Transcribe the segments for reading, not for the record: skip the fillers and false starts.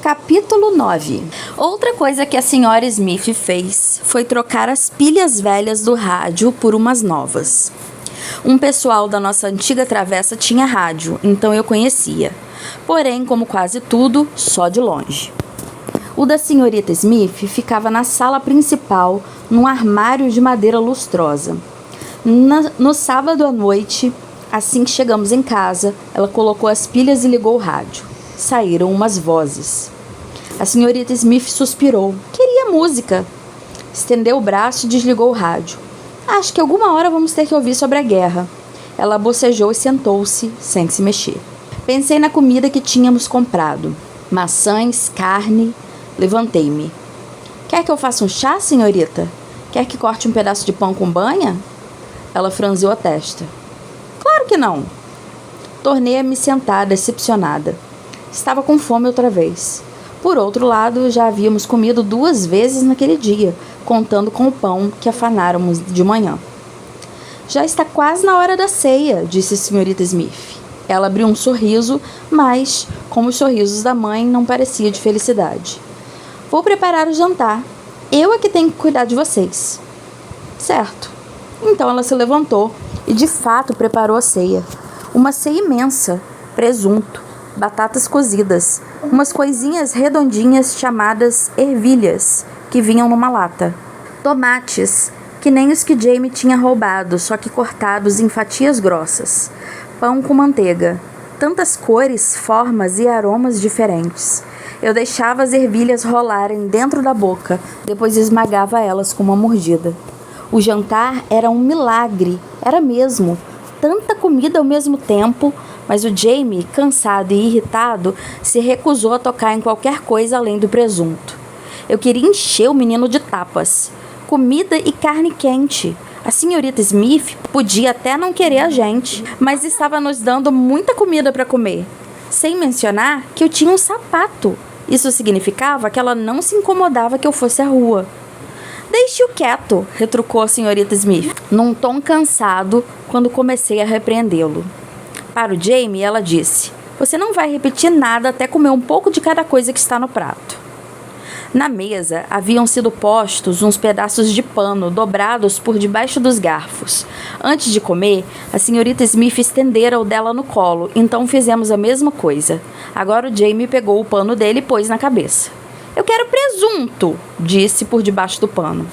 Capítulo 9. Outra coisa que a senhora Smith fez foi trocar as pilhas velhas do rádio por umas novas. Um pessoal da nossa antiga travessa tinha rádio, então eu conhecia. Porém, como quase tudo, só de longe. O da senhorita Smith ficava na sala principal, num armário de madeira lustrosa. No sábado à noite, assim que chegamos em casa, ela colocou as pilhas e ligou o rádio. Saíram umas vozes. A senhorita Smith suspirou. Queria música. Estendeu o braço e desligou o rádio. Acho que alguma hora vamos ter que ouvir sobre a guerra. Ela bocejou e sentou-se, sem se mexer. Pensei na comida que tínhamos comprado. Maçãs, carne. Levantei-me. Quer que eu faça um chá, senhorita? Quer que corte um pedaço de pão com banha? Ela franziu a testa. Claro que não. Tornei a me sentar, decepcionada. Estava com fome outra vez. Por outro lado, já havíamos comido 2 vezes naquele dia, contando com o pão que afanáramos de manhã. Já está quase na hora da ceia, disse a senhorita Smith. Ela abriu um sorriso, mas, como os sorrisos da mãe, não parecia de felicidade. Vou preparar o jantar. Eu é que tenho que cuidar de vocês. Certo. Então ela se levantou e, de fato, preparou a ceia. Uma ceia imensa, presunto, batatas cozidas, umas coisinhas redondinhas chamadas ervilhas, que vinham numa lata. Tomates, que nem os que Jamie tinha roubado, só que cortados em fatias grossas. Pão com manteiga. Tantas cores, formas e aromas diferentes. Eu deixava as ervilhas rolarem dentro da boca, depois esmagava elas com uma mordida. O jantar era um milagre, era mesmo. Tanta comida ao mesmo tempo, mas o Jamie, cansado e irritado, se recusou a tocar em qualquer coisa além do presunto. Eu queria encher o menino de tapas. Comida e carne quente. A senhorita Smith podia até não querer a gente, mas estava nos dando muita comida para comer. Sem mencionar que eu tinha um sapato. Isso significava que ela não se incomodava que eu fosse à rua. Deixe-o quieto, retrucou a senhorita Smith, num tom cansado, quando comecei a repreendê-lo. Para o Jamie, ela disse, você não vai repetir nada até comer um pouco de cada coisa que está no prato. Na mesa, haviam sido postos uns pedaços de pano dobrados por debaixo dos garfos. Antes de comer, a senhorita Smith estendera o dela no colo, então fizemos a mesma coisa. Agora o Jamie pegou o pano dele e pôs na cabeça. Eu quero presunto, disse por debaixo do pano.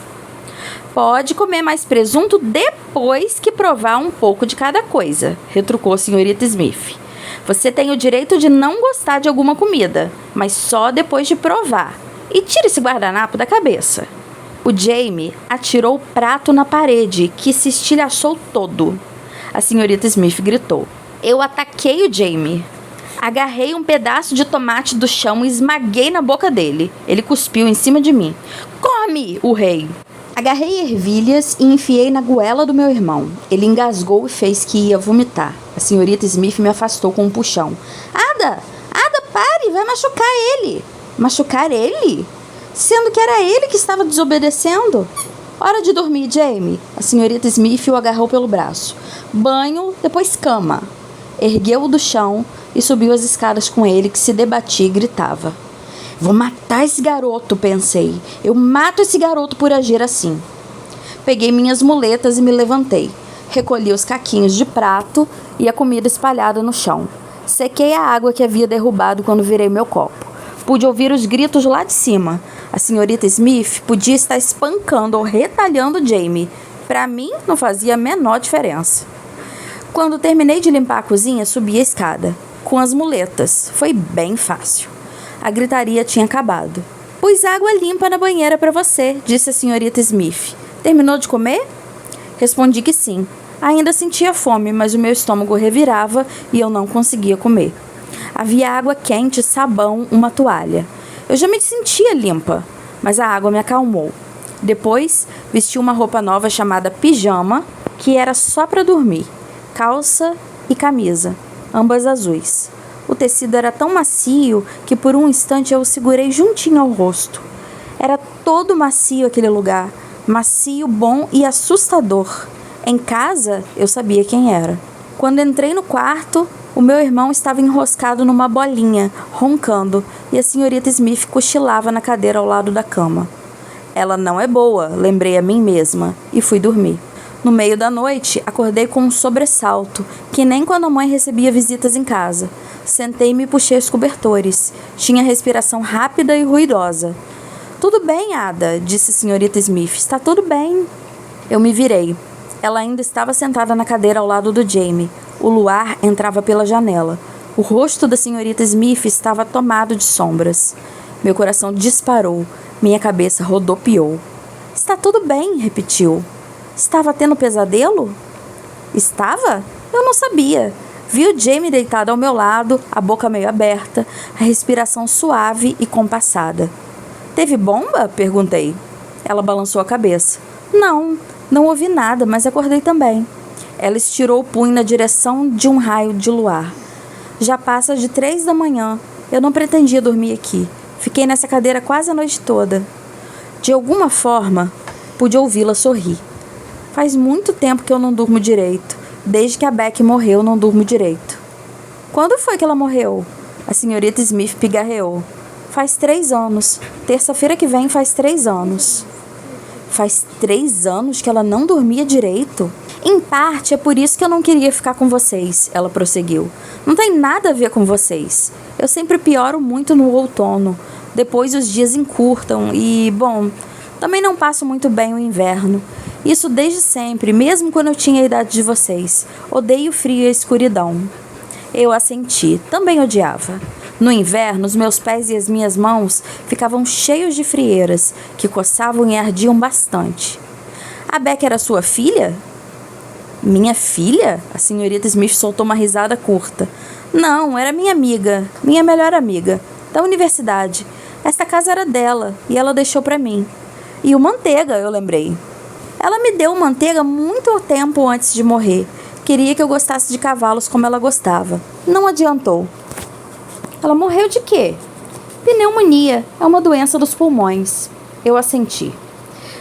Pode comer mais presunto depois que provar um pouco de cada coisa, retrucou a senhorita Smith. Você tem o direito de não gostar de alguma comida, mas só depois de provar. E tire esse guardanapo da cabeça. O Jamie atirou o prato na parede, que se estilhaçou todo. A senhorita Smith gritou. Eu ataquei o Jamie. Agarrei um pedaço de tomate do chão e esmaguei na boca dele. Ele cuspiu em cima de mim. Come, urrei. Agarrei ervilhas e enfiei na goela do meu irmão. Ele engasgou e fez que ia vomitar. A senhorita Smith me afastou com um puxão. Ada, pare, vai machucar ele. Machucar ele? Sendo que era ele que estava desobedecendo. Hora de dormir, Jamie. A senhorita Smith o agarrou pelo braço. Banho, depois cama. Ergueu-o do chão e subiu as escadas com ele, que se debatia e gritava. Vou matar esse garoto, pensei. Eu mato esse garoto por agir assim. Peguei minhas muletas e me levantei. Recolhi os caquinhos de prato e a comida espalhada no chão. Sequei a água que havia derrubado quando virei meu copo. Pude ouvir os gritos lá de cima. A senhorita Smith podia estar espancando ou retalhando Jamie. Para mim, não fazia a menor diferença. Quando terminei de limpar a cozinha, subi a escada. Com as muletas. Foi bem fácil. A gritaria tinha acabado. Pus água limpa na banheira para você, disse a senhorita Smith. Terminou de comer? Respondi que sim. Ainda sentia fome, mas o meu estômago revirava e eu não conseguia comer. Havia água quente, sabão, uma toalha. Eu já me sentia limpa, mas a água me acalmou. Depois, vesti uma roupa nova chamada pijama, que era só para dormir. Calça e camisa, ambas azuis. O tecido era tão macio que por um instante eu o segurei juntinho ao rosto. Era todo macio aquele lugar, macio, bom e assustador. Em casa, eu sabia quem era. Quando entrei no quarto, O meu irmão estava enroscado numa bolinha, roncando, e a senhorita Smith cochilava na cadeira ao lado da cama. Ela não é boa, lembrei a mim mesma, e fui dormir. No meio da noite, acordei com um sobressalto, que nem quando a mãe recebia visitas em casa. Sentei-me e puxei os cobertores. Tinha respiração rápida e ruidosa. Tudo bem, Ada, disse a senhorita Smith. Está tudo bem. Eu me virei. Ela ainda estava sentada na cadeira ao lado do Jamie. O luar entrava pela janela. O rosto da senhorita Smith estava tomado de sombras. Meu coração disparou. Minha cabeça rodopiou. Está tudo bem, repetiu. Estava tendo pesadelo? Estava? Eu não sabia. Vi o Jamie deitado ao meu lado, a boca meio aberta, a respiração suave e compassada. Teve bomba? Perguntei. Ela balançou a cabeça. Não ouvi nada, mas acordei também. Ela estirou o punho na direção de um raio de luar. Já passa de 3 da manhã. Eu não pretendia dormir aqui. Fiquei nessa cadeira quase a noite toda. De alguma forma, pude ouvi-la sorrir. Faz muito tempo que eu não durmo direito. Desde que a Beck morreu, não durmo direito. Quando foi que ela morreu? A senhorita Smith pigarreou. Faz 3 anos. Terça-feira que vem faz 3 anos. Faz 3 anos que ela não dormia direito? Em parte, é por isso que eu não queria ficar com vocês, ela prosseguiu. Não tem nada a ver com vocês. Eu sempre pioro muito no outono. Depois os dias encurtam e, bom, também não passo muito bem o inverno. Isso desde sempre, mesmo quando eu tinha a idade de vocês. Odeio o frio e a escuridão. Eu assenti, também odiava. No inverno, os meus pés e as minhas mãos ficavam cheios de frieiras, que coçavam e ardiam bastante. A Beck era sua filha? Minha filha? A senhorita Smith soltou uma risada curta. Não, era minha amiga, minha melhor amiga, da universidade. Esta casa era dela e ela deixou para mim. E o Manteiga, eu lembrei. Ela me deu o Manteiga muito tempo antes de morrer. Queria que eu gostasse de cavalos como ela gostava. Não adiantou. Ela morreu de quê? Pneumonia. É uma doença dos pulmões. Eu assenti.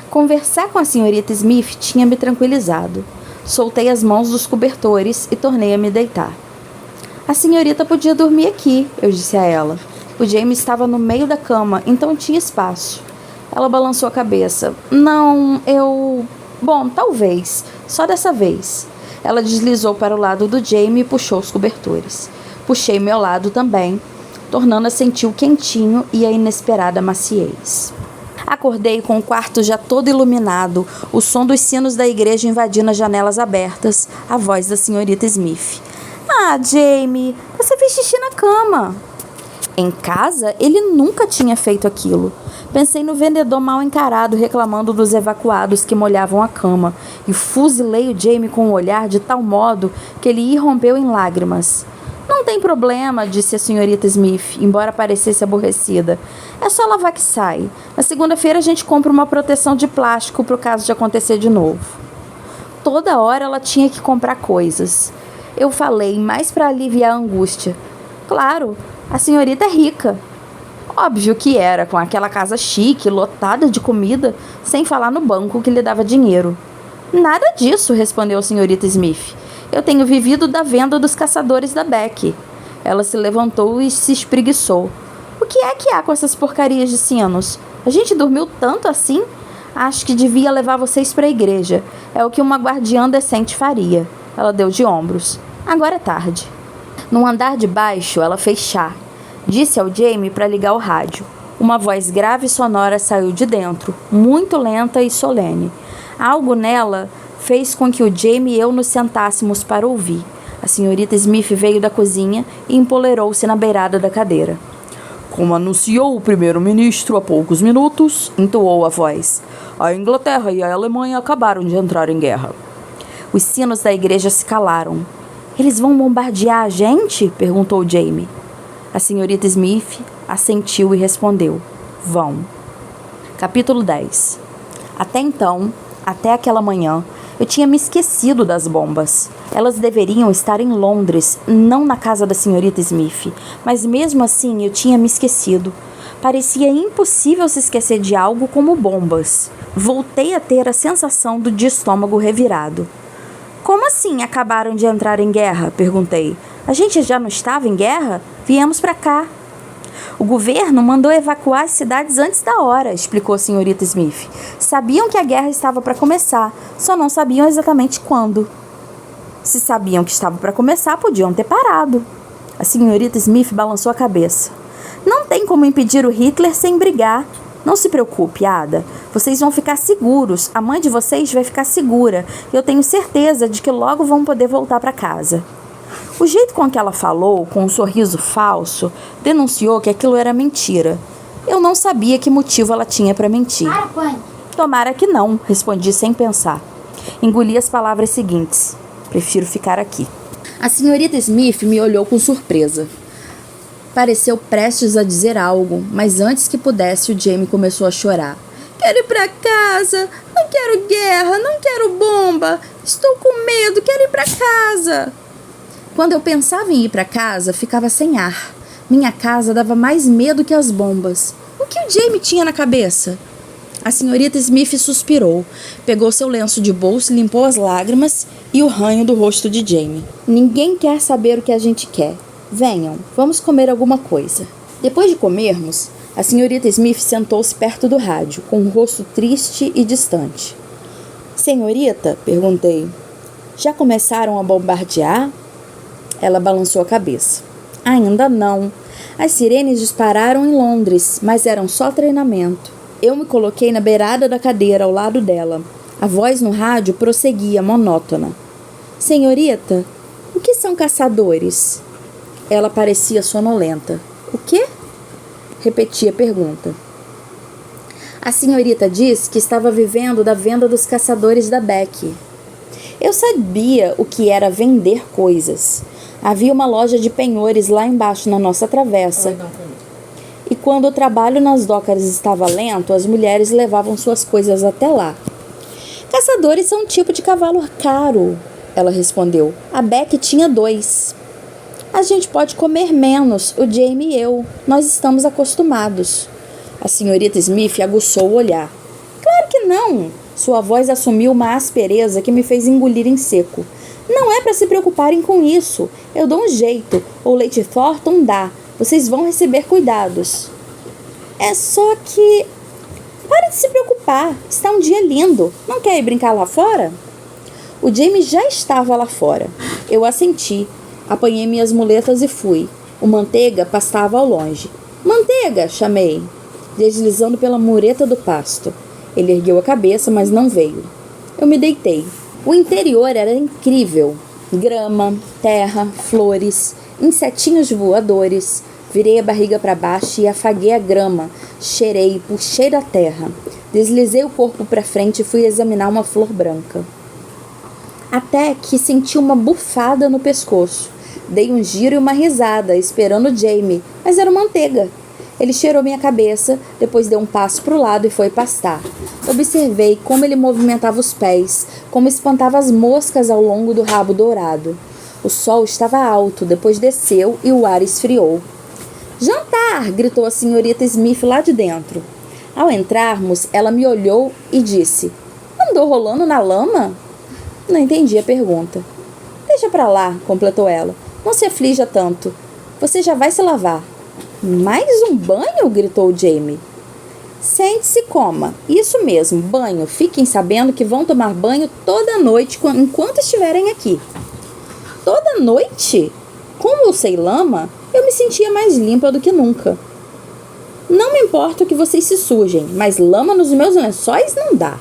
Conversar com a senhorita Smith tinha me tranquilizado. Soltei as mãos dos cobertores e tornei a me deitar. A senhorita podia dormir aqui, eu disse a ela. O James estava no meio da cama, então tinha espaço. Ela balançou a cabeça. Não, eu... Bom, talvez. Só dessa vez. Ela deslizou para o lado do Jamie e puxou os cobertores. Puxei meu lado também, tornando a sentir o quentinho e a inesperada maciez. Acordei com o quarto já todo iluminado, o som dos sinos da igreja invadindo as janelas abertas, a voz da senhorita Smith. Ah, Jamie, você fez xixi na cama. Em casa, ele nunca tinha feito aquilo. Pensei no vendedor mal encarado reclamando dos evacuados que molhavam a cama e fuzilei o Jamie com o olhar de tal modo que ele irrompeu em lágrimas. Não tem problema, disse a senhorita Smith, embora parecesse aborrecida. É só lavar que sai. Na segunda-feira a gente compra uma proteção de plástico para o caso de acontecer de novo. Toda hora ela tinha que comprar coisas. Eu falei, mais para aliviar a angústia. Claro, a senhorita é rica. Óbvio que era, com aquela casa chique, lotada de comida, sem falar no banco que lhe dava dinheiro. Nada disso, respondeu a senhorita Smith. Eu tenho vivido da venda dos caçadores da Beck. Ela se levantou e se espreguiçou. O que é que há com essas porcarias de sinos? A gente dormiu tanto assim? Acho que devia levar vocês para a igreja. É o que uma guardiã decente faria. Ela deu de ombros. Agora é tarde. No andar de baixo, ela fez chá. Disse ao Jamie para ligar o rádio. Uma voz grave e sonora saiu de dentro, muito lenta e solene. Algo nela fez com que o Jamie e eu nos sentássemos para ouvir. A senhorita Smith veio da cozinha e empoleirou-se na beirada da cadeira. Como anunciou o primeiro-ministro há poucos minutos, entoou a voz, a Inglaterra e a Alemanha acabaram de entrar em guerra. Os sinos da igreja se calaram. Eles vão bombardear a gente? Perguntou Jamie. A senhorita Smith assentiu e respondeu, vão. Capítulo 10. Até então, até aquela manhã, eu tinha me esquecido das bombas. Elas deveriam estar em Londres, não na casa da senhorita Smith. Mas mesmo assim eu tinha me esquecido. Parecia impossível se esquecer de algo como bombas. Voltei a ter a sensação de estômago revirado. Como assim acabaram de entrar em guerra? Perguntei. A gente já não estava em guerra? Viemos para cá. O governo mandou evacuar as cidades antes da hora, explicou a senhorita Smith. Sabiam que a guerra estava para começar, só não sabiam exatamente quando. Se sabiam que estava para começar, podiam ter parado. A senhorita Smith balançou a cabeça. Não tem como impedir o Hitler sem brigar. Não se preocupe, Ada. Vocês vão ficar seguros. A mãe de vocês vai ficar segura. Eu tenho certeza de que logo vão poder voltar para casa. O jeito com que ela falou, com um sorriso falso, denunciou que aquilo era mentira. Eu não sabia que motivo ela tinha para mentir. Tomara que não, respondi sem pensar. Engoli as palavras seguintes. Prefiro ficar aqui. A senhorita Smith me olhou com surpresa. Pareceu prestes a dizer algo, mas antes que pudesse, o Jamie começou a chorar. Quero ir para casa, não quero guerra, não quero bomba, estou com medo, quero ir para casa. Quando eu pensava em ir para casa, ficava sem ar. Minha casa dava mais medo que as bombas. O que o Jamie tinha na cabeça? A senhorita Smith suspirou, pegou seu lenço de bolso, limpou as lágrimas e o ranho do rosto de Jamie. Ninguém quer saber o que a gente quer. Venham, vamos comer alguma coisa. Depois de comermos, a senhorita Smith sentou-se perto do rádio, com o rosto triste e distante. Senhorita, perguntei, já começaram a bombardear? Ela balançou a cabeça. Ainda não. As sirenes dispararam em Londres, mas eram só treinamento. Eu me coloquei na beirada da cadeira ao lado dela. A voz no rádio prosseguia, monótona. Senhorita, o que são caçadores? Ela parecia sonolenta. O quê? Repeti a pergunta. A senhorita disse que estava vivendo da venda dos caçadores da Beck. Eu sabia o que era vender coisas. Havia uma loja de penhores lá embaixo na nossa travessa. E quando o trabalho nas docas estava lento, as mulheres levavam suas coisas até lá. Caçadores são um tipo de cavalo caro, ela respondeu. A Beck tinha 2. A gente pode comer menos, o Jamie e eu. Nós estamos acostumados. A senhorita Smith aguçou o olhar. Claro que não. Sua voz assumiu uma aspereza que me fez engolir em seco. Não é para se preocuparem com isso. Eu dou um jeito. O Lady Thornton dá. Vocês vão receber cuidados. É só que... Pare de se preocupar. Está um dia lindo. Não quer ir brincar lá fora? O Jamie já estava lá fora. Eu assenti. Apanhei minhas muletas e fui. O Manteiga pastava ao longe. Manteiga! Chamei, deslizando pela mureta do pasto. Ele ergueu a cabeça, mas não veio. Eu me deitei. O interior era incrível. Grama, terra, flores, insetinhos voadores. Virei a barriga para baixo e afaguei a grama. Cheirei, puxei da terra. Deslizei o corpo para frente e fui examinar uma flor branca. Até que senti uma bufada no pescoço. Dei um giro e uma risada, esperando Jamie, mas era o Manteiga. Ele cheirou minha cabeça, depois deu um passo para o lado e foi pastar. Observei como ele movimentava os pés, como espantava as moscas ao longo do rabo dourado. O sol estava alto, depois desceu e o ar esfriou. Jantar! Gritou a senhorita Smith lá de dentro. Ao entrarmos, ela me olhou e disse, andou rolando na lama? Não entendi a pergunta. Deixa pra lá, completou ela. Não se aflija tanto. Você já vai se lavar. Mais um banho? Gritou Jamie. Sente-se e coma. Isso mesmo, banho. Fiquem sabendo que vão tomar banho toda noite enquanto estiverem aqui. Toda noite? Como eu sei lama, eu me sentia mais limpa do que nunca. Não me importa que vocês se sujem, mas lama nos meus lençóis não dá.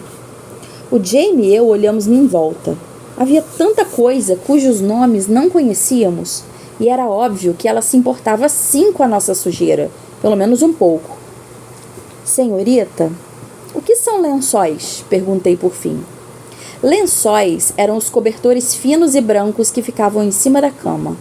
O Jamie e eu olhamos em volta. Havia tanta coisa cujos nomes não conhecíamos, e era óbvio que ela se importava sim com a nossa sujeira, pelo menos um pouco. Senhorita, o que são lençóis? Perguntei por fim. Lençóis eram os cobertores finos e brancos que ficavam em cima da cama.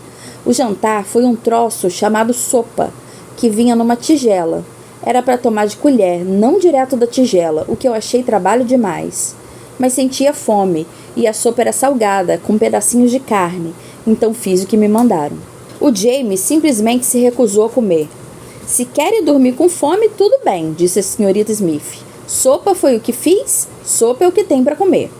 O jantar foi um troço chamado sopa, que vinha numa tigela. Era para tomar de colher, não direto da tigela, o que eu achei trabalho demais. Mas sentia fome, e a sopa era salgada, com pedacinhos de carne, então fiz o que me mandaram. O Jamie simplesmente se recusou a comer. Se querem dormir com fome, tudo bem, disse a senhorita Smith. Sopa foi o que fiz, sopa é o que tem para comer.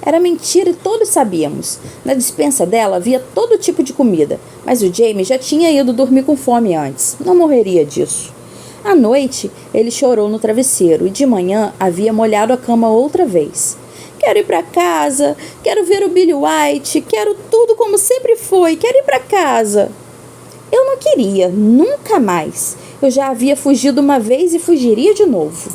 Era mentira e todos sabíamos. Na despensa dela havia todo tipo de comida, mas o Jamie já tinha ido dormir com fome antes. Não morreria disso. À noite, ele chorou no travesseiro e de manhã havia molhado a cama outra vez. Quero ir para casa, quero ver o Billy White, quero tudo como sempre foi, quero ir para casa. Eu não queria, nunca mais. Eu já havia fugido uma vez e fugiria de novo.